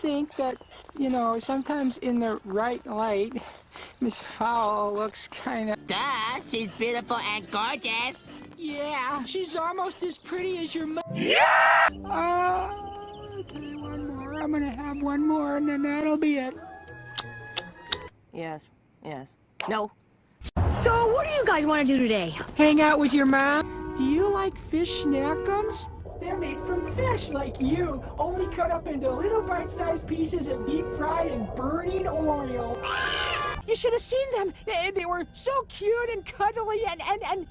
think that, sometimes in the right light, Miss Fowl looks kind of... Duh, she's beautiful and gorgeous. Yeah, she's almost as pretty as your mother. Yeah! Okay, one more. I'm gonna have one more, and then that'll be it. Yes, yes. No. So, what do you guys want to do today? Hang out with your mom? Do you like fish snackums? They're made from fish like you, only cut up into little bite-sized pieces and deep fried in burning oil. You should have seen them. They were so cute and cuddly and... I'm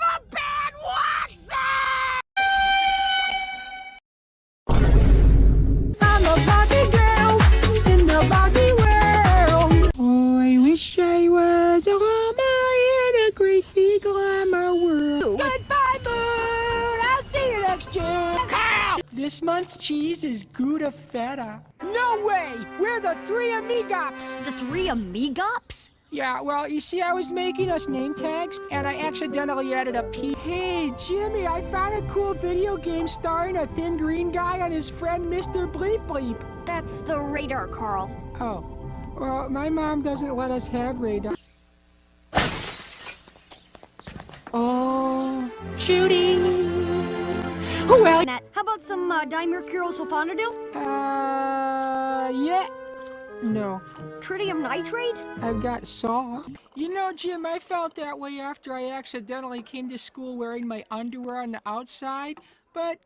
a bad watson! I'm a Barbie girl in the Barbie world. Oh, I wish I was a llama in a great big llama world. Goodbye, Moon! I'll see you next year. Carl! This month's cheese is Gouda Feta. No way! We're the Three Amigops! The Three Amigops? Yeah, well, you see, I was making us name tags, and I accidentally added a P. Hey, Jimmy, I found a cool video game starring a thin green guy and his friend Mr. Bleep Bleep. That's the radar, Carl. Oh, well, my mom doesn't let us have radar. Oh, shooting. Well, How about some dimercurylsulfonidil? yeah. No. Tritium nitrate? I've got salt. You know, Jim, I felt that way after I accidentally came to school wearing my underwear on the outside. But,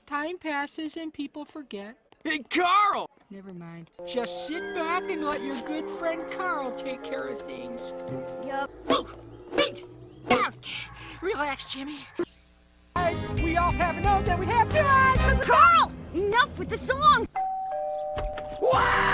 time passes and people forget. Hey, Carl! Never mind. Just sit back and let your good friend Carl take care of things. Yup. Relax, Jimmy. Guys, we all have nose and we have two eyes. Carl! Enough with the song! Wow!